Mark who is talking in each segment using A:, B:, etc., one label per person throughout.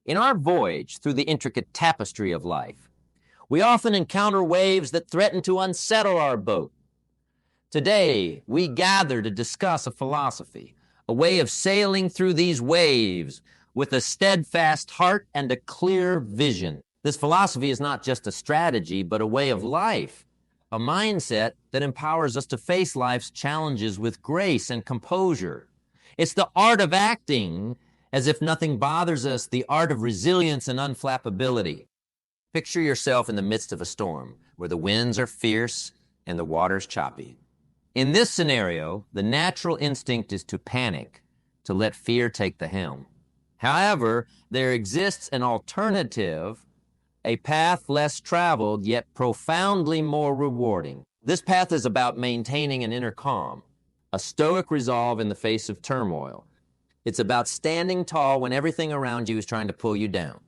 A: In our voyage through the intricate tapestry of life, we often encounter waves that threaten to unsettle our boat. Today, we gather to discuss a philosophy, a way of sailing through these waves with a steadfast heart and a clear vision. This philosophy is not just a strategy, but a way of life, a mindset that empowers us to face life's challenges with grace and composure. It's the art of acting as if nothing bothers us, the art of resilience and unflappability. Picture yourself in the midst of a storm where the winds are fierce and the water's choppy. In this scenario, the natural instinct is to panic, to let fear take the helm. However, there exists an alternative, a path less traveled, yet profoundly more rewarding. This path is about maintaining an inner calm, a stoic resolve in the face of turmoil. It's about standing tall when everything around you is trying to pull you down.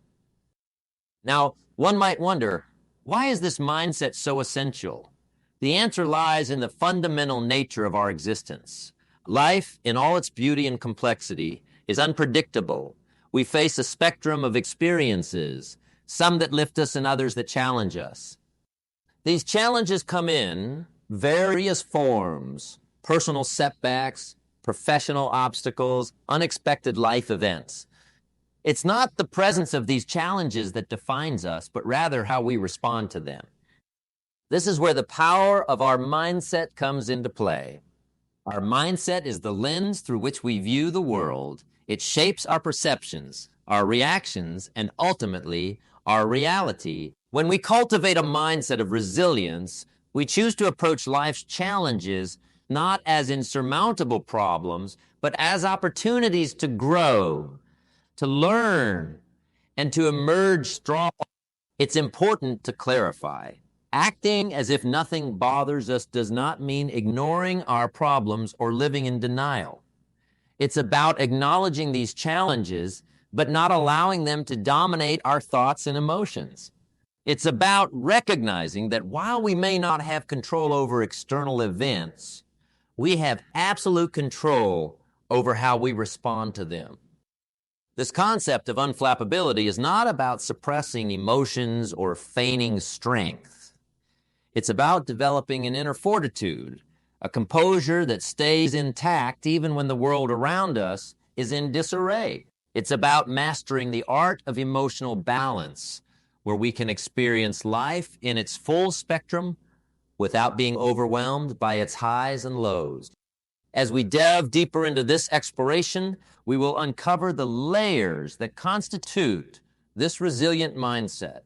A: Now, one might wonder, why is this mindset so essential? The answer lies in the fundamental nature of our existence. Life, in all its beauty and complexity, is unpredictable. We face a spectrum of experiences, some that lift us and others that challenge us. These challenges come in various forms: personal setbacks, professional obstacles, unexpected life events. It's not the presence of these challenges that defines us, but rather how we respond to them. This is where the power of our mindset comes into play. Our mindset is the lens through which we view the world. It shapes our perceptions, our reactions, and ultimately, our reality. When we cultivate a mindset of resilience, we choose to approach life's challenges not as insurmountable problems, but as opportunities to grow, to learn, and to emerge strong. It's important to clarify. Acting as if nothing bothers us does not mean ignoring our problems or living in denial. It's about acknowledging these challenges, but not allowing them to dominate our thoughts and emotions. It's about recognizing that while we may not have control over external events, we have absolute control over how we respond to them. This concept of unflappability is not about suppressing emotions or feigning strength. It's about developing an inner fortitude, a composure that stays intact even when the world around us is in disarray. It's about mastering the art of emotional balance, where we can experience life in its full spectrum without being overwhelmed by its highs and lows. As we delve deeper into this exploration, we will uncover the layers that constitute this resilient mindset.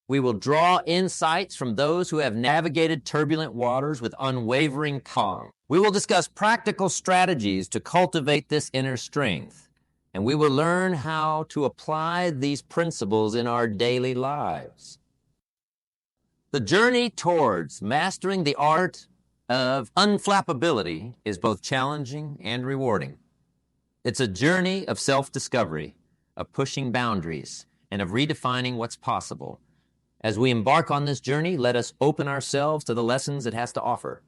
A: We will draw insights from those who have navigated turbulent waters with unwavering calm. We will discuss practical strategies to cultivate this inner strength, and we will learn how to apply these principles in our daily lives. The journey towards mastering the art of unflappability is both challenging and rewarding. It's a journey of self-discovery, of pushing boundaries, and of redefining what's possible. As we embark on this journey, let us open ourselves to the lessons it has to offer.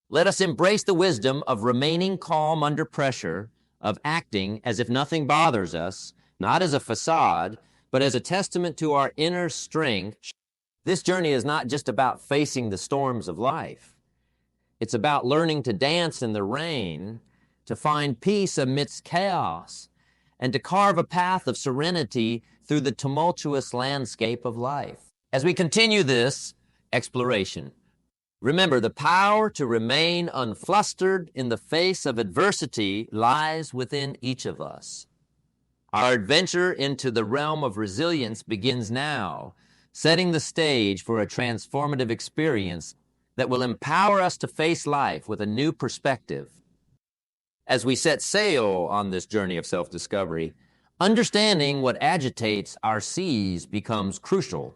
A: Let us embrace the wisdom of remaining calm under pressure, of acting as if nothing bothers us, not as a facade, but as a testament to our inner strength. This journey is not just about facing the storms of life. It's about learning to dance in the rain, to find peace amidst chaos, and to carve a path of serenity through the tumultuous landscape of life. As we continue this exploration, remember the power to remain unflustered in the face of adversity lies within each of us. Our adventure into the realm of resilience begins now, setting the stage for a transformative experience that will empower us to face life with a new perspective. As we set sail on this journey of self-discovery, understanding what agitates our seas becomes crucial.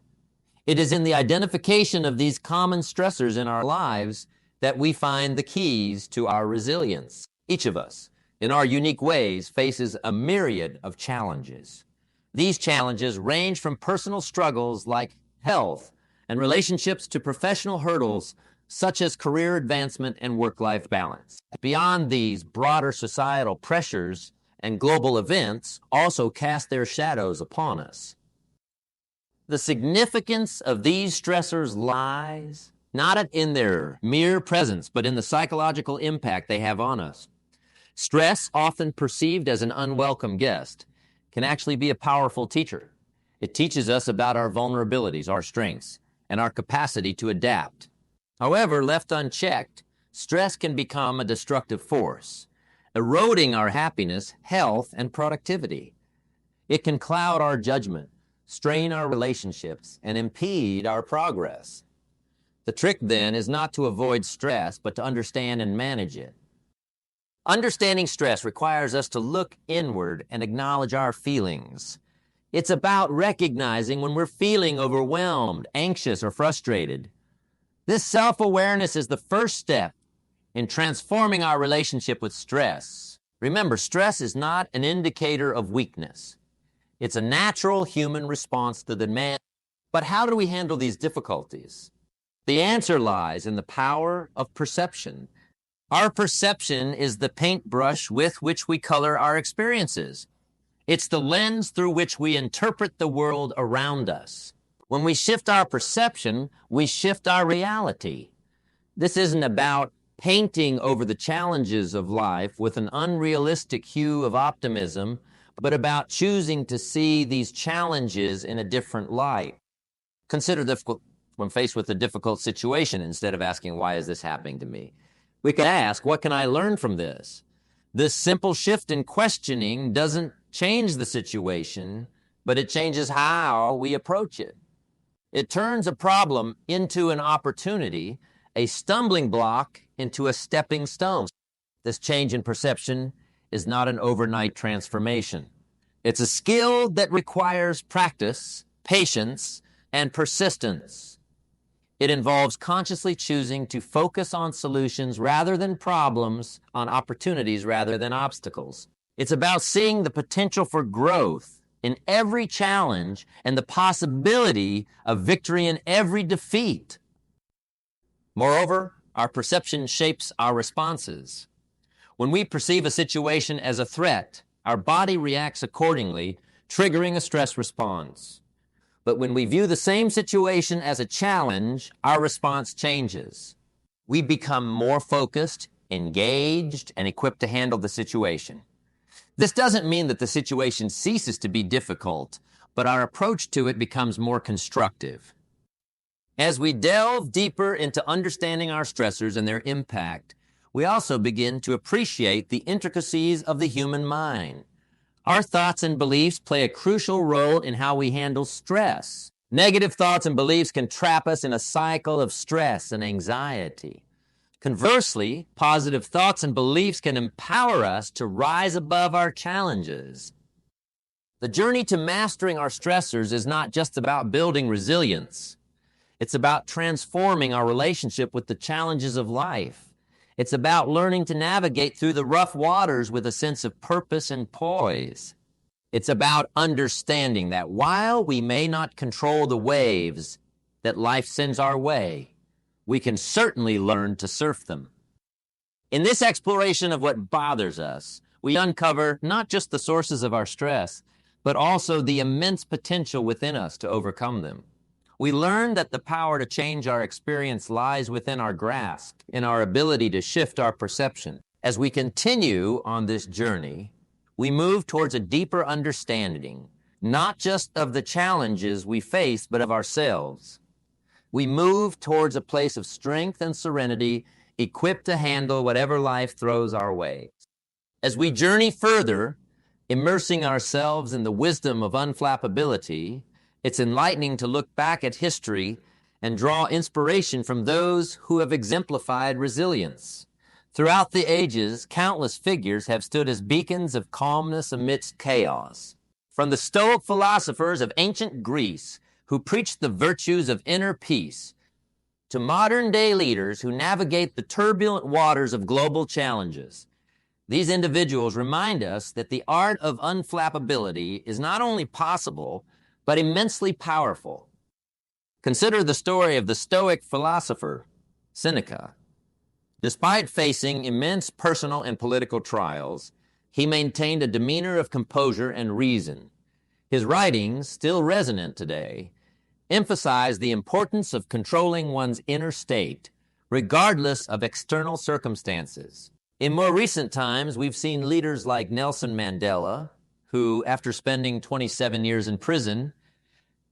A: It is in the identification of these common stressors in our lives that we find the keys to our resilience. Each of us, in our unique ways, faces a myriad of challenges. These challenges range from personal struggles like health and relationships to professional hurdles such as career advancement and work-life balance. Beyond these broader societal pressures and global events also cast their shadows upon us. The significance of these stressors lies not in their mere presence, but in the psychological impact they have on us. Stress, often perceived as an unwelcome guest, can actually be a powerful teacher. It teaches us about our vulnerabilities, our strengths, and our capacity to adapt. However, left unchecked, stress can become a destructive force, eroding our happiness, health, and productivity. It can cloud our judgment, strain our relationships, and impede our progress. The trick, then, is not to avoid stress, but to understand and manage it. Understanding stress requires us to look inward and acknowledge our feelings. It's about recognizing when we're feeling overwhelmed, anxious, or frustrated. This self-awareness is the first step in transforming our relationship with stress. Remember, stress is not an indicator of weakness. It's a natural human response to the demand. But how do we handle these difficulties? The answer lies in the power of perception. Our perception is the paintbrush with which we color our experiences. It's the lens through which we interpret the world around us. When we shift our perception, we shift our reality. This isn't about painting over the challenges of life with an unrealistic hue of optimism, but about choosing to see these challenges in a different light. Consider difficult when faced with a difficult situation instead of asking, why is this happening to me? We can ask, what can I learn from this? This simple shift in questioning doesn't change the situation, but it changes how we approach it. It turns a problem into an opportunity, a stumbling block into a stepping stone. This change in perception is not an overnight transformation. It's a skill that requires practice, patience, and persistence. It involves consciously choosing to focus on solutions rather than problems, on opportunities rather than obstacles. It's about seeing the potential for growth in every challenge and the possibility of victory in every defeat. Moreover, our perception shapes our responses. When we perceive a situation as a threat, our body reacts accordingly, triggering a stress response. But when we view the same situation as a challenge, our response changes. We become more focused, engaged, and equipped to handle the situation. This doesn't mean that the situation ceases to be difficult, but our approach to it becomes more constructive. As we delve deeper into understanding our stressors and their impact, we also begin to appreciate the intricacies of the human mind. Our thoughts and beliefs play a crucial role in how we handle stress. Negative thoughts and beliefs can trap us in a cycle of stress and anxiety. Conversely, positive thoughts and beliefs can empower us to rise above our challenges. The journey to mastering our stressors is not just about building resilience. It's about transforming our relationship with the challenges of life. It's about learning to navigate through the rough waters with a sense of purpose and poise. It's about understanding that while we may not control the waves that life sends our way, we can certainly learn to surf them. In this exploration of what bothers us, we uncover not just the sources of our stress, but also the immense potential within us to overcome them. We learn that the power to change our experience lies within our grasp, in our ability to shift our perception. As we continue on this journey, we move towards a deeper understanding, not just of the challenges we face, but of ourselves. We move towards a place of strength and serenity, equipped to handle whatever life throws our way. As we journey further, immersing ourselves in the wisdom of unflappability, it's enlightening to look back at history and draw inspiration from those who have exemplified resilience. Throughout the ages, countless figures have stood as beacons of calmness amidst chaos. From the Stoic philosophers of ancient Greece, who preached the virtues of inner peace, to modern-day leaders who navigate the turbulent waters of global challenges. These individuals remind us that the art of unflappability is not only possible, but immensely powerful. Consider the story of the Stoic philosopher, Seneca. Despite facing immense personal and political trials, he maintained a demeanor of composure and reason. His writings, still resonant today, emphasize the importance of controlling one's inner state, regardless of external circumstances. In more recent times, we've seen leaders like Nelson Mandela, who, after spending 27 years in prison,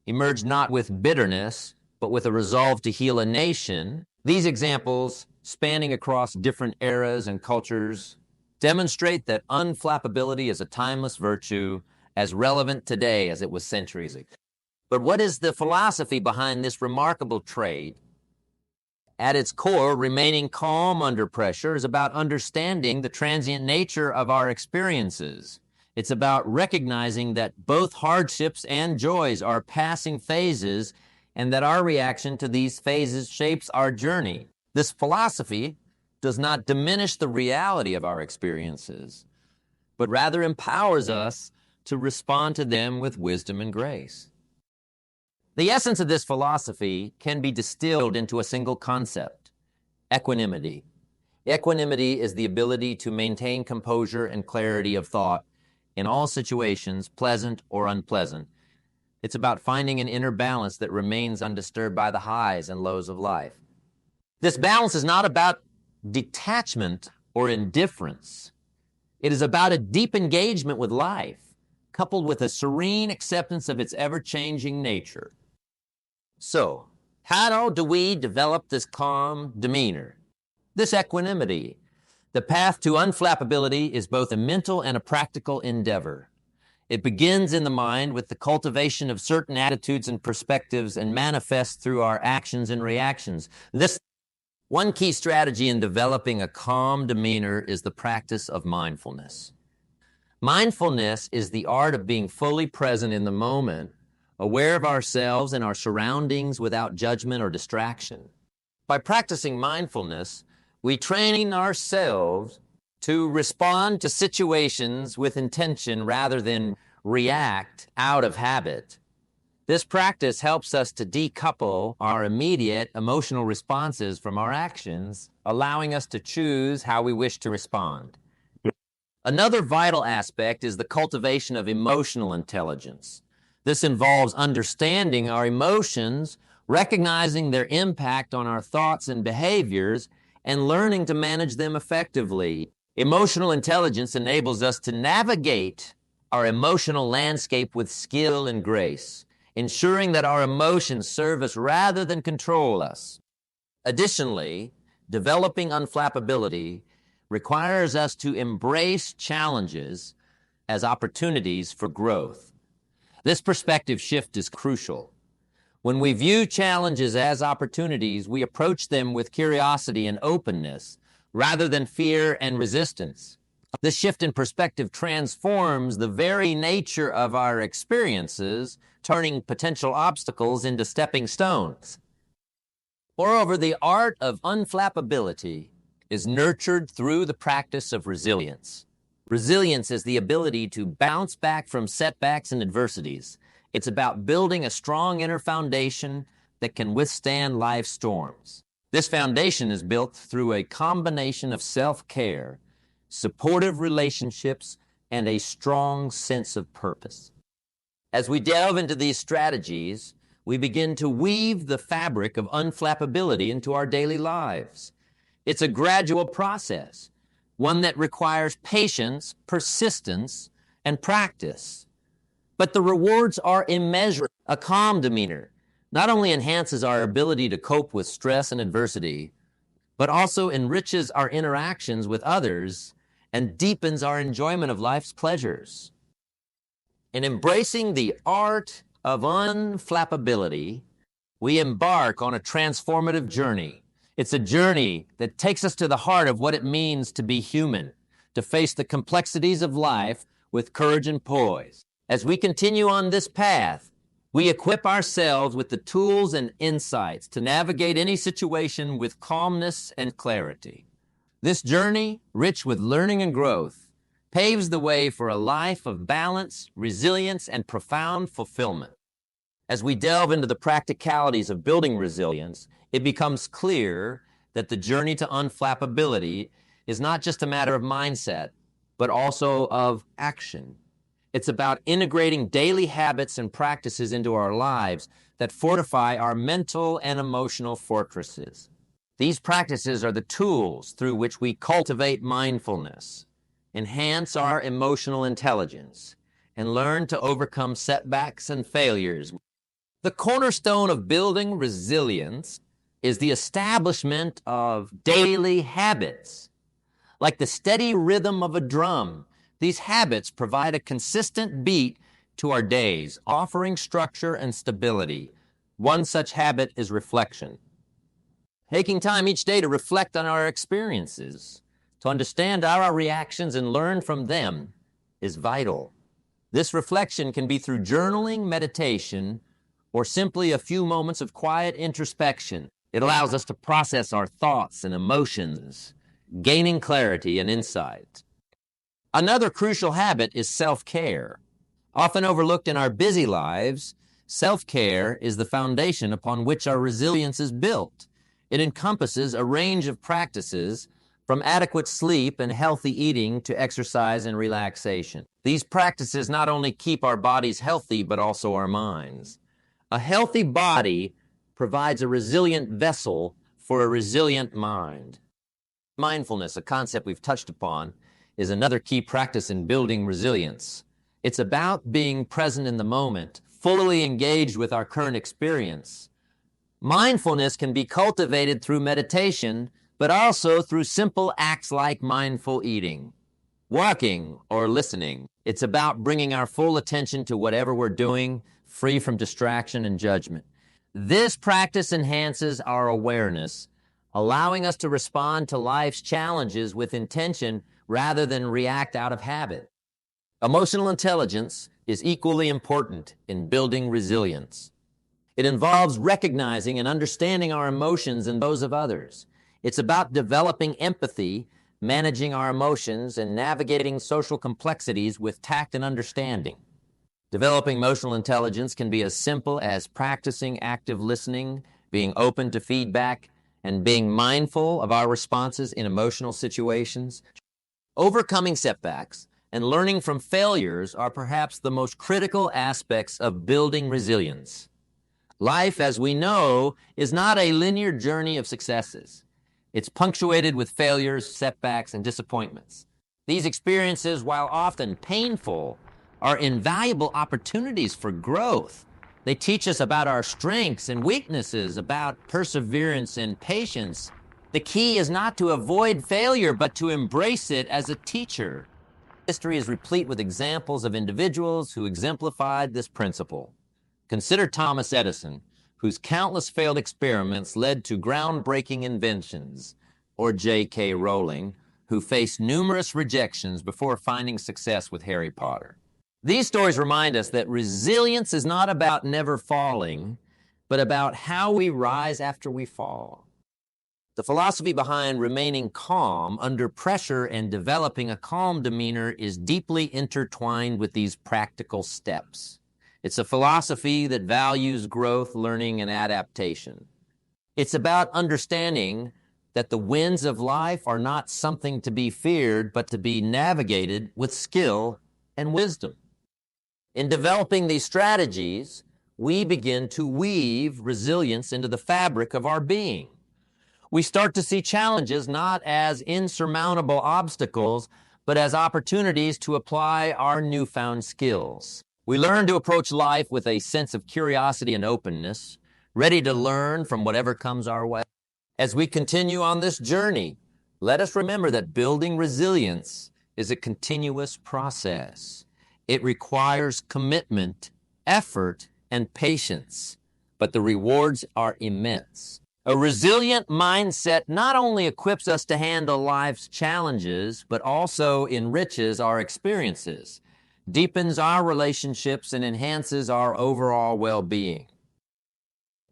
A: emerged not with bitterness, but with a resolve to heal a nation. These examples, spanning across different eras and cultures, demonstrate that unflappability is a timeless virtue, as relevant today as it was centuries ago. But what is the philosophy behind this remarkable trait? At its core, remaining calm under pressure is about understanding the transient nature of our experiences. It's about recognizing that both hardships and joys are passing phases and that our reaction to these phases shapes our journey. This philosophy does not diminish the reality of our experiences, but rather empowers us to respond to them with wisdom and grace. The essence of this philosophy can be distilled into a single concept: equanimity. Equanimity is the ability to maintain composure and clarity of thought in all situations, pleasant or unpleasant. It's about finding an inner balance that remains undisturbed by the highs and lows of life. This balance is not about detachment or indifference. It is about a deep engagement with life, coupled with a serene acceptance of its ever-changing nature. So, how do we develop this calm demeanor, this equanimity? The path to unflappability is both a mental and a practical endeavor. It begins in the mind with the cultivation of certain attitudes and perspectives and manifests through our actions and reactions. One key strategy in developing a calm demeanor is the practice of mindfulness. Mindfulness is the art of being fully present in the moment, aware of ourselves and our surroundings without judgment or distraction. By practicing mindfulness, we train ourselves to respond to situations with intention rather than react out of habit. This practice helps us to decouple our immediate emotional responses from our actions, allowing us to choose how we wish to respond. Another vital aspect is the cultivation of emotional intelligence. This involves understanding our emotions, recognizing their impact on our thoughts and behaviors, and learning to manage them effectively. Emotional intelligence enables us to navigate our emotional landscape with skill and grace, ensuring that our emotions serve us rather than control us. Additionally, developing unflappability requires us to embrace challenges as opportunities for growth. This perspective shift is crucial. When we view challenges as opportunities, we approach them with curiosity and openness rather than fear and resistance. This shift in perspective transforms the very nature of our experiences, turning potential obstacles into stepping stones. Moreover, the art of unflappability is nurtured through the practice of resilience. Resilience is the ability to bounce back from setbacks and adversities. It's about building a strong inner foundation that can withstand life's storms. This foundation is built through a combination of self-care, supportive relationships, and a strong sense of purpose. As we delve into these strategies, we begin to weave the fabric of unflappability into our daily lives. It's a gradual process, one that requires patience, persistence, and practice. But the rewards are immeasurable. A calm demeanor not only enhances our ability to cope with stress and adversity, but also enriches our interactions with others and deepens our enjoyment of life's pleasures. In embracing the art of unflappability, we embark on a transformative journey. It's a journey that takes us to the heart of what it means to be human, to face the complexities of life with courage and poise. As we continue on this path, we equip ourselves with the tools and insights to navigate any situation with calmness and clarity. This journey, rich with learning and growth, paves the way for a life of balance, resilience, and profound fulfillment. As we delve into the practicalities of building resilience, it becomes clear that the journey to unflappability is not just a matter of mindset, but also of action. It's about integrating daily habits and practices into our lives that fortify our mental and emotional fortresses. These practices are the tools through which we cultivate mindfulness, enhance our emotional intelligence, and learn to overcome setbacks and failures. The cornerstone of building resilience is the establishment of daily habits. Like the steady rhythm of a drum, these habits provide a consistent beat to our days, offering structure and stability. One such habit is reflection. Taking time each day to reflect on our experiences, to understand our reactions and learn from them, is vital. This reflection can be through journaling, meditation, or simply a few moments of quiet introspection. It allows us to process our thoughts and emotions, gaining clarity and insight. Another crucial habit is self-care. Often overlooked in our busy lives, self-care is the foundation upon which our resilience is built. It encompasses a range of practices from adequate sleep and healthy eating to exercise and relaxation. These practices not only keep our bodies healthy, but also our minds. A healthy body provides a resilient vessel for a resilient mind. Mindfulness, a concept we've touched upon, is another key practice in building resilience. It's about being present in the moment, fully engaged with our current experience. Mindfulness can be cultivated through meditation, but also through simple acts like mindful eating, walking, or listening. It's about bringing our full attention to whatever we're doing, free from distraction and judgment. This practice enhances our awareness, allowing us to respond to life's challenges with intention rather than react out of habit. Emotional intelligence is equally important in building resilience. It involves recognizing and understanding our emotions and those of others. It's about developing empathy, managing our emotions, and navigating social complexities with tact and understanding. Developing emotional intelligence can be as simple as practicing active listening, being open to feedback, and being mindful of our responses in emotional situations. Overcoming setbacks and learning from failures are perhaps the most critical aspects of building resilience. Life, as we know, is not a linear journey of successes. It's punctuated with failures, setbacks, and disappointments. These experiences, while often painful, are invaluable opportunities for growth. They teach us about our strengths and weaknesses, about perseverance and patience. The key is not to avoid failure, but to embrace it as a teacher. History is replete with examples of individuals who exemplified this principle. Consider Thomas Edison, whose countless failed experiments led to groundbreaking inventions, or J.K. Rowling, who faced numerous rejections before finding success with Harry Potter. These stories remind us that resilience is not about never falling, but about how we rise after we fall. The philosophy behind remaining calm under pressure and developing a calm demeanor is deeply intertwined with these practical steps. It's a philosophy that values growth, learning, and adaptation. It's about understanding that the winds of life are not something to be feared, but to be navigated with skill and wisdom. In developing these strategies, we begin to weave resilience into the fabric of our being. We start to see challenges not as insurmountable obstacles, but as opportunities to apply our newfound skills. We learn to approach life with a sense of curiosity and openness, ready to learn from whatever comes our way. As we continue on this journey, let us remember that building resilience is a continuous process. It requires commitment, effort, and patience, but the rewards are immense. A resilient mindset not only equips us to handle life's challenges, but also enriches our experiences, deepens our relationships, and enhances our overall well-being.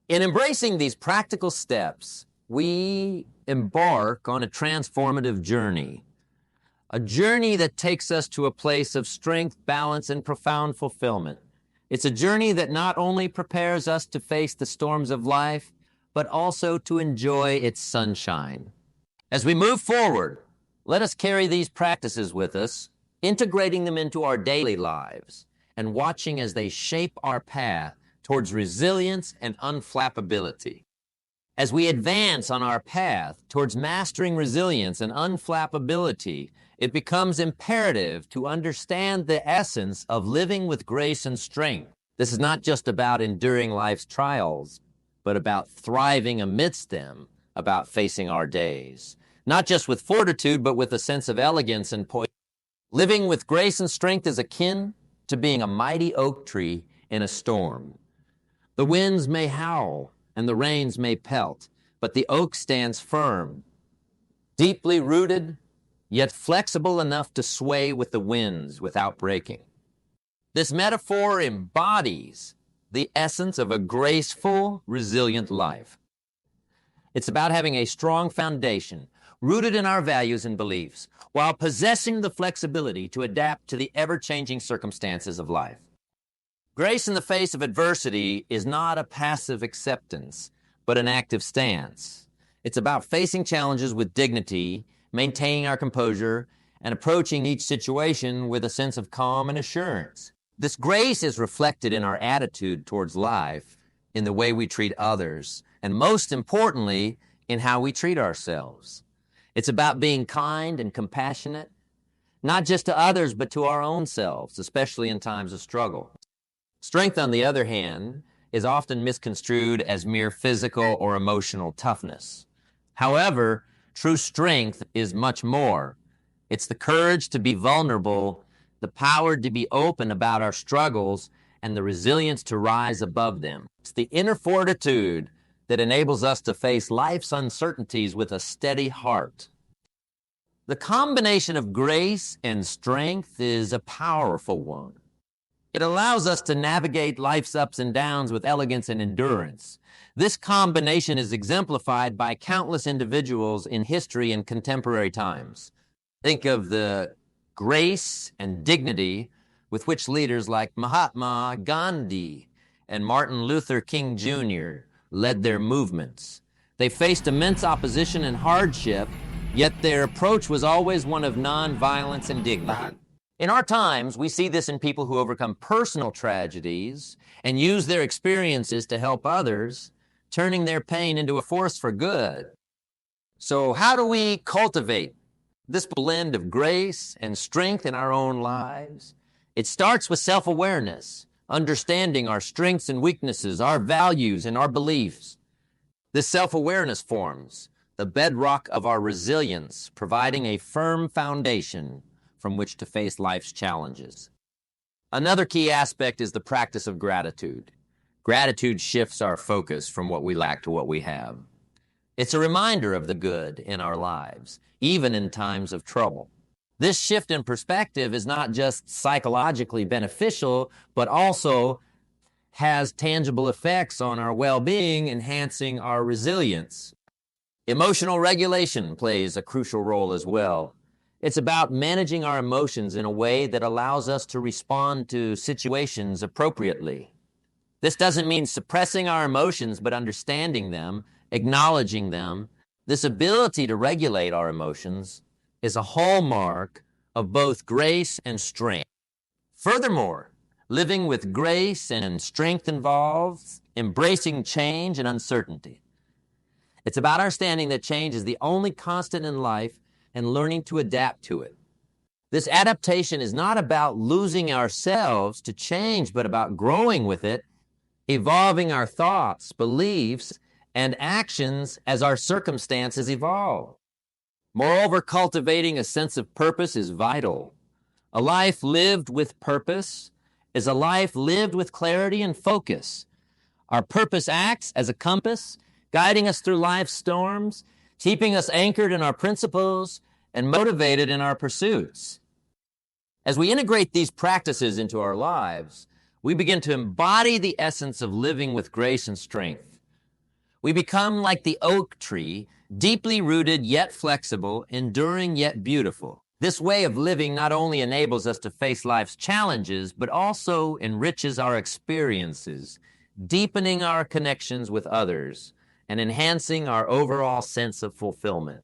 A: In embracing these practical steps, we embark on a transformative journey, a journey that takes us to a place of strength, balance, and profound fulfillment. It's a journey that not only prepares us to face the storms of life, but also to enjoy its sunshine. As we move forward, let us carry these practices with us, integrating them into our daily lives, and watching as they shape our path towards resilience and unflappability. As we advance on our path towards mastering resilience and unflappability, it becomes imperative to understand the essence of living with grace and strength. This is not just about enduring life's trials, but about thriving amidst them, about facing our days. Not just with fortitude, but with a sense of elegance and poise. Living with grace and strength is akin to being a mighty oak tree in a storm. The winds may howl and the rains may pelt, but the oak stands firm, deeply rooted, yet flexible enough to sway with the winds without breaking. This metaphor embodies the essence of a graceful, resilient life. It's about having a strong foundation rooted in our values and beliefs, while possessing the flexibility to adapt to the ever-changing circumstances of life. Grace in the face of adversity is not a passive acceptance, but an active stance. It's about facing challenges with dignity, maintaining our composure, and approaching each situation with a sense of calm and assurance. This grace is reflected in our attitude towards life, in the way we treat others, and most importantly, in how we treat ourselves. It's about being kind and compassionate, not just to others, but to our own selves, especially in times of struggle. Strength, on the other hand, is often misconstrued as mere physical or emotional toughness. However, true strength is much more. It's the courage to be vulnerable, the power to be open about our struggles, and the resilience to rise above them. It's the inner fortitude that enables us to face life's uncertainties with a steady heart. The combination of grace and strength is a powerful one. It allows us to navigate life's ups and downs with elegance and endurance. This combination is exemplified by countless individuals in history and contemporary times. Think of the grace and dignity with which leaders like Mahatma Gandhi and Martin Luther King Jr. led their movements. They faced immense opposition and hardship, yet their approach was always one of nonviolence and dignity. In our times, we see this in people who overcome personal tragedies and use their experiences to help others, turning their pain into a force for good. So how do we cultivate this blend of grace and strength in our own lives? It starts with self-awareness, understanding our strengths and weaknesses, our values and our beliefs. This self-awareness forms the bedrock of our resilience, providing a firm foundation from which to face life's challenges. Another key aspect is the practice of gratitude. Gratitude shifts our focus from what we lack to what we have. It's a reminder of the good in our lives, even in times of trouble. This shift in perspective is not just psychologically beneficial, but also has tangible effects on our well-being, enhancing our resilience. Emotional regulation plays a crucial role as well. It's about managing our emotions in a way that allows us to respond to situations appropriately. This doesn't mean suppressing our emotions, but understanding them, acknowledging them. This ability to regulate our emotions is a hallmark of both grace and strength. Furthermore, living with grace and strength involves embracing change and uncertainty. It's about understanding that change is the only constant in life and learning to adapt to it. This adaptation is not about losing ourselves to change, but about growing with it, evolving our thoughts, beliefs, and actions as our circumstances evolve. Moreover, cultivating a sense of purpose is vital. A life lived with purpose is a life lived with clarity and focus. Our purpose acts as a compass, guiding us through life's storms, keeping us anchored in our principles and motivated in our pursuits. As we integrate these practices into our lives, we begin to embody the essence of living with grace and strength. We become like the oak tree, deeply rooted yet flexible, enduring yet beautiful. This way of living not only enables us to face life's challenges, but also enriches our experiences, deepening our connections with others, and enhancing our overall sense of fulfillment.